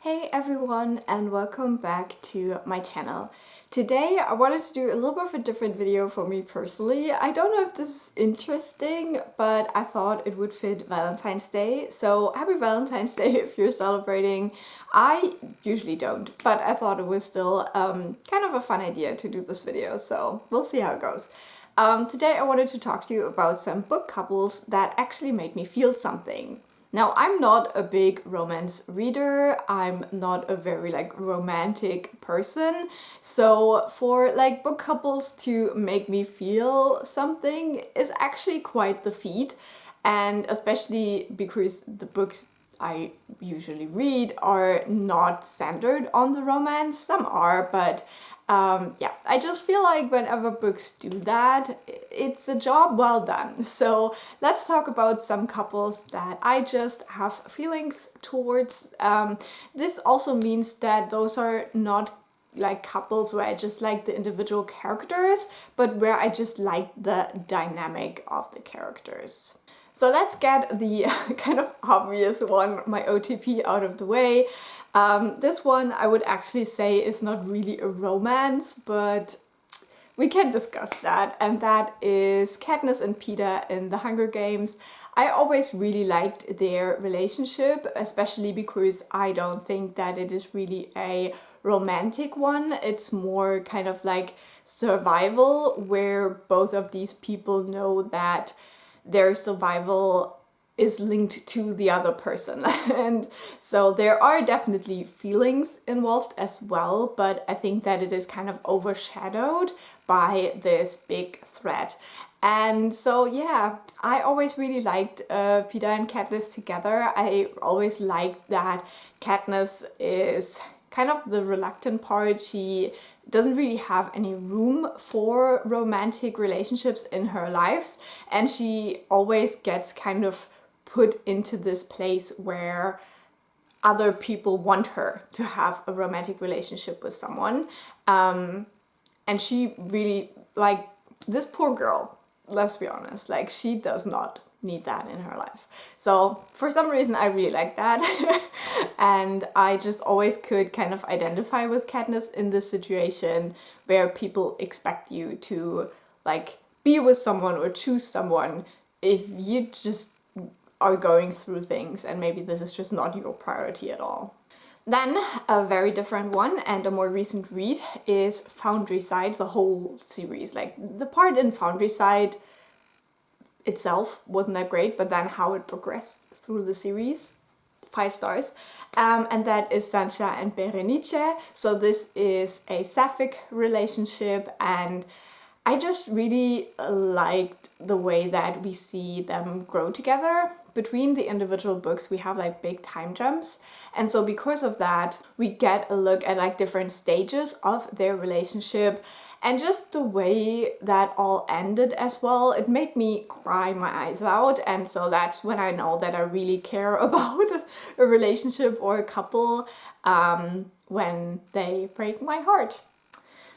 Hey everyone and welcome back to my channel. Today I wanted to do a little bit of a different video for me personally. I don't know if this is interesting, but I thought it would fit Valentine's Day. So happy Valentine's Day if you're celebrating. I usually don't, but I thought it was still kind of a fun idea to do this video, so we'll see how it goes. Today I wanted to talk to you about some book couples that actually made me feel something. Now, I'm not a big romance reader, I'm not a very romantic person, so for book couples to make me feel something is actually quite the feat, and especially because the books I usually read are not centered on the romance. Some are, but yeah, I just feel like whenever books do that, it's a job well done. So let's talk about some couples that I just have feelings towards. This also means that those are not like couples where I just like the individual characters, but where I just like the dynamic of the characters. So let's get the kind of obvious one, my OTP, out of the way. This one I would actually say is not really a romance, but we can discuss that, and that is Katniss and Peeta in The Hunger Games. I always really liked their relationship, especially because I don't think that it is really a romantic one. It's more kind of like survival, where both of these people know that their survival is linked to the other person. And so there are definitely feelings involved as well, but I think that it is kind of overshadowed by this big threat. And so yeah, I always really liked Peeta and Katniss together. I always liked that Katniss is kind of the reluctant part. She doesn't really have any room for romantic relationships in her lives, and she always gets kind of put into this place where other people want her to have a romantic relationship with someone. And she really, like, this poor girl, let's be honest, like, she does not need that in her life. So for some reason I really like that. And I just always could kind of identify with Katniss in this situation where people expect you to like be with someone or choose someone if you just are going through things and maybe this is just not your priority at all. Then a very different one and a more recent read is Foundryside, the whole series. Like, the part in Foundryside itself wasn't that great, but then how it progressed through the series, 5 stars. And that is Sancia and Berenice. So this is a sapphic relationship, and I just really liked the way that we see them grow together. Between the individual books we have like big time jumps, and so because of that we get a look at like different stages of their relationship, and just the way that all ended as well, it made me cry my eyes out. And so that's when I know that I really care about a relationship or a couple, when they break my heart.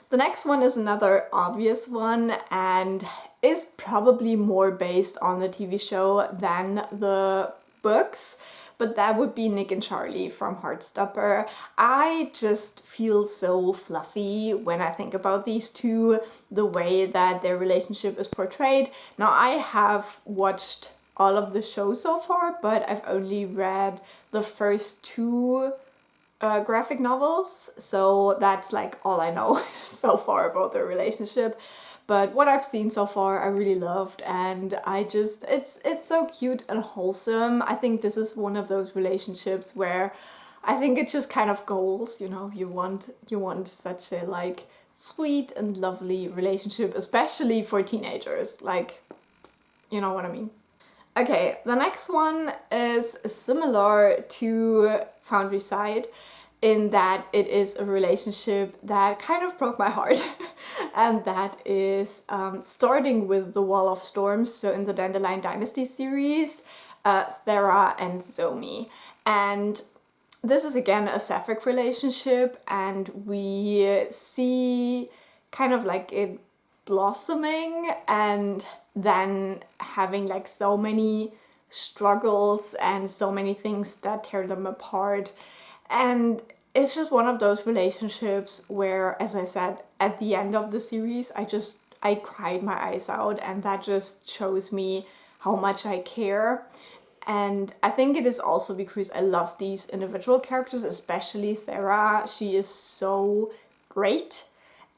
The next one is another obvious one and is probably more based on the TV show than the books, but that would be Nick and Charlie from Heartstopper. I just feel so fluffy when I think about these two, the way that their relationship is portrayed. Now, I have watched all of the show so far, but I've only read the first 2 graphic novels, so that's like all I know so far about their relationship. But what I've seen so far I really loved, and I just, it's so cute and wholesome. I think this is one of those relationships where I think it's just kind of goals, you know, you want such a like sweet and lovely relationship, especially for teenagers, like, you know what I mean. Okay, the next one is similar to Foundryside in that it is a relationship that kind of broke my heart. And that is starting with the Wall of Storms, so in the Dandelion Dynasty series, Thera and Zomi. And this is again a sapphic relationship, and we see kind of like it blossoming and then having like so many struggles and so many things that tear them apart. And it's just one of those relationships where, as I said, at the end of the series, I cried my eyes out, and that just shows me how much I care. And I think it is also because I love these individual characters, especially Thera. She is so great.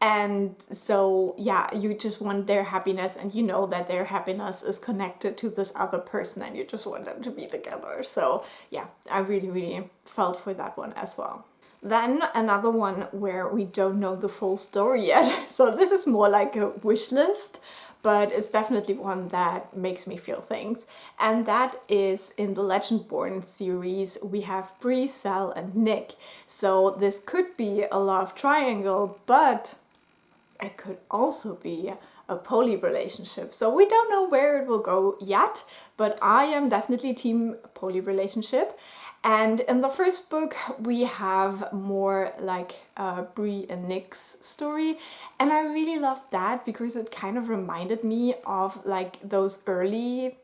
And so, yeah, you just want their happiness, and you know that their happiness is connected to this other person, and you just want them to be together. So, yeah, I really, really felt for that one as well. Then another one where we don't know the full story yet. So this is more like a wish list, but it's definitely one that makes me feel things. And that is in the Legendborn series, we have Bree, Sel, and Nick. So this could be a love triangle, but it could also be a poly relationship. So we don't know where it will go yet, but I am definitely team poly relationship. And in the first book, we have more like Bree and Nick's story. And I really loved that because it kind of reminded me of like those early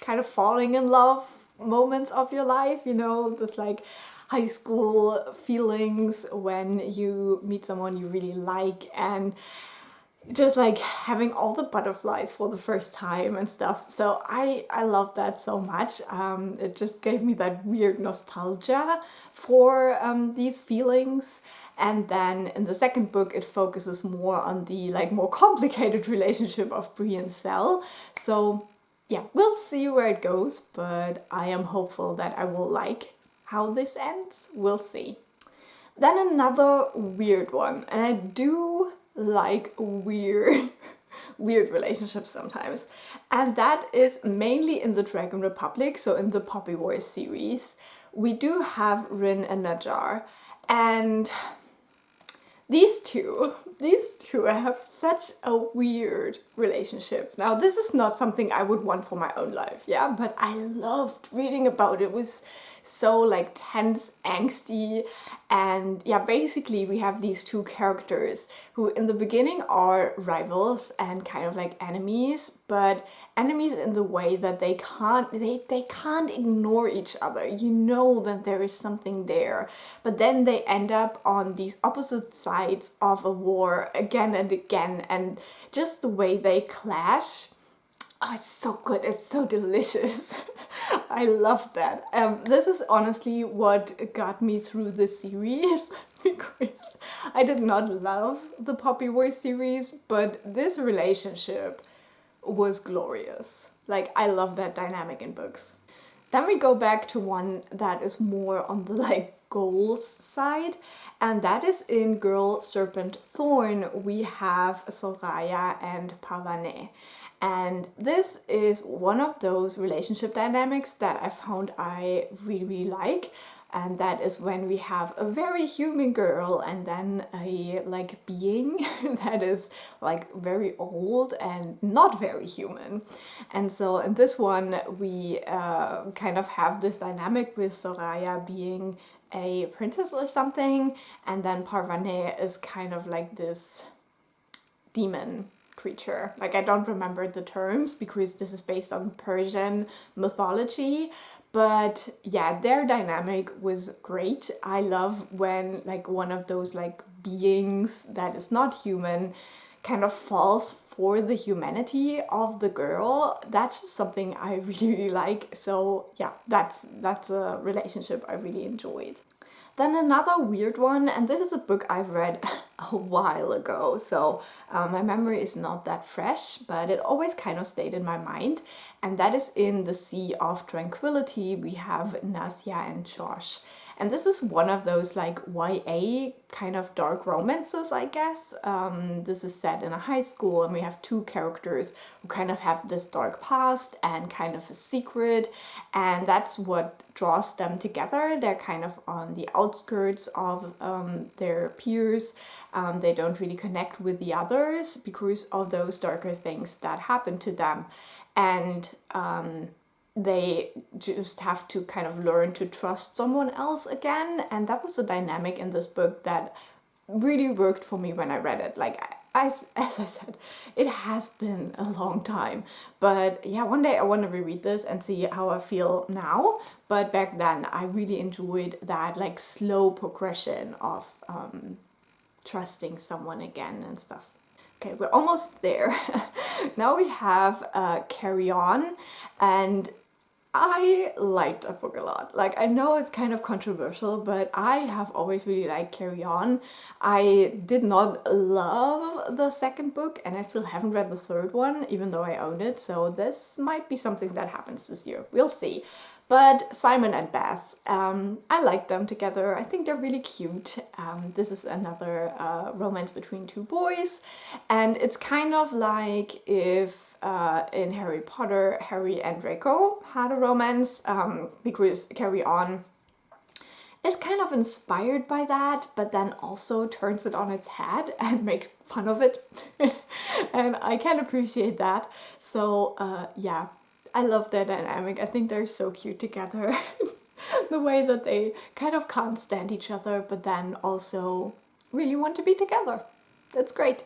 kind of falling in love moments of your life, you know, this like high school feelings when you meet someone you really like, and just like having all the butterflies for the first time and stuff. So I love that so much. It just gave me that weird nostalgia for these feelings. And then in the second book, it focuses more on the like more complicated relationship of Bree and Sel. So yeah, we'll see where it goes, but I am hopeful that I will like how this ends. We'll see. Then another weird one, and I do like weird relationships sometimes, and that is mainly in the Dragon Republic. So in the Poppy Wars series, we do have Rin and Nezah, and these two have such a weird relationship. Now, this is not something I would want for my own life, yeah, but I loved reading about it. It was so like tense, angsty, and yeah, basically we have these two characters who in the beginning are rivals and kind of like enemies, but enemies in the way that they can't ignore each other. You know that there is something there, but then they end up on these opposite sides of a war again and again, and just the way they clash. Oh, it's so good. It's so delicious. I love that. This is honestly what got me through the series because I did not love the Poppy Wars series, but this relationship was glorious. Like, I love that dynamic in books. Then we go back to one that is more on the like goals side, and that is in Girl, Serpent, Thorn. We have Soraya and Parvaneh. And this is one of those relationship dynamics that I found I really like. And that is when we have a very human girl and then a like being that is like very old and not very human. And so in this one we kind of have this dynamic with Soraya being a princess or something, and then Parvaneh is kind of like this demon creature. Like, I don't remember the terms because this is based on Persian mythology, but yeah, their dynamic was great. I love when like one of those like beings that is not human kind of falls for the humanity of the girl. That's just something I really like. So yeah, that's a relationship I really enjoyed. Then another weird one, and this is a book I've read a while ago, so my memory is not that fresh, but it always kind of stayed in my mind, and that is in The Sea of Tranquility. We have Nastya and Josh. And this is one of those like YA kind of dark romances, I guess. This is set in a high school, and we have two characters who kind of have this dark past and kind of a secret, and that's what draws them together. They're kind of on the outskirts of their peers. They don't really connect with the others because of those darker things that happen to them. And they just have to kind of learn to trust someone else again. And that was a dynamic in this book that really worked for me when I read it. Like, as I said, it has been a long time. But yeah, one day I want to reread this and see how I feel now. But back then I really enjoyed that like slow progression of trusting someone again and stuff. Okay, we're almost there. Now we have Carry On, and I liked that book a lot. Like, I know it's kind of controversial, but I have always really liked Carry On. I did not love the second book, and I still haven't read the third one, even though I own it, so this might be something that happens this year. We'll see. But Simon and Beth, I like them together. I think they're really cute. This is another romance between two boys, and it's kind of like if in Harry Potter, Harry and Draco had a romance, because Carry On is kind of inspired by that, but then also turns it on its head and makes fun of it. And I can appreciate that. So yeah, I love their dynamic. I think they're so cute together. The way that they kind of can't stand each other, but then also really want to be together. That's great.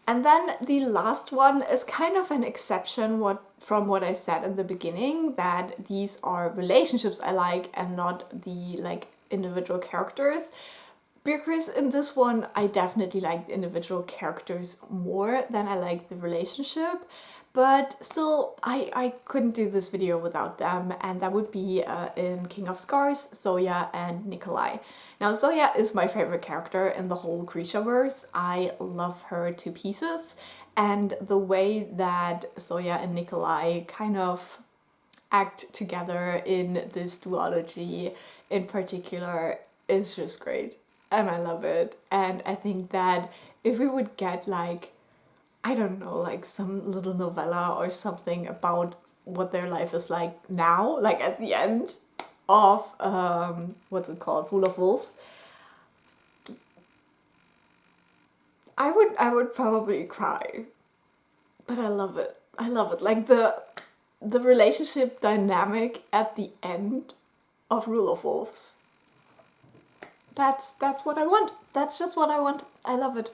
And then the last one is kind of an exception from what I said in the beginning, that these are relationships I like and not the like individual characters. Because in this one, I definitely like the individual characters more than I like the relationship. But still, I couldn't do this video without them, and that would be in King of Scars, Zoya and Nikolai. Now, Zoya is my favorite character in the whole Grishaverse. I love her to pieces, and the way that Zoya and Nikolai kind of act together in this duology in particular is just great. And I love it. And I think that if we would get like, I don't know, like some little novella or something about what their life is like now, like at the end of, what's it called, Rule of Wolves, I would probably cry. But I love it. I love it. Like the relationship dynamic at the end of Rule of Wolves. That's what I want. That's just what I want. I love it.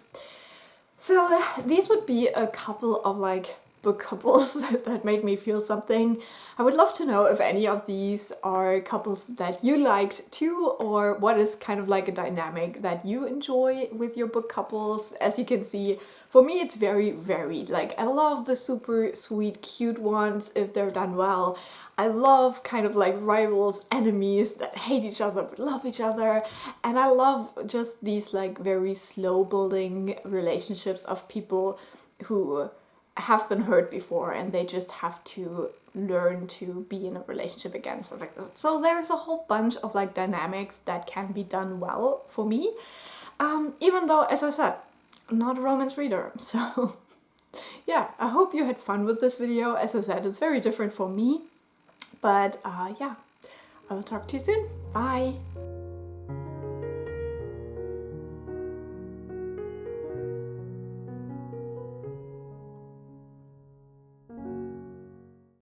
So these would be a couple of like book couples that made me feel something. I would love to know if any of these are couples that you liked too, or what is kind of like a dynamic that you enjoy with your book couples. As you can see, for me it's very varied. Like, I love the super sweet, cute ones if they're done well. I love kind of like rivals, enemies that hate each other but love each other. And I love just these like very slow building relationships of people who have been hurt before and they just have to learn to be in a relationship again, stuff like that. So there's a whole bunch of like dynamics that can be done well for me, even though, as I said, I'm not a romance reader. So yeah, I hope you had fun with this video. As I said, it's very different for me, but yeah, I will talk to you soon. Bye.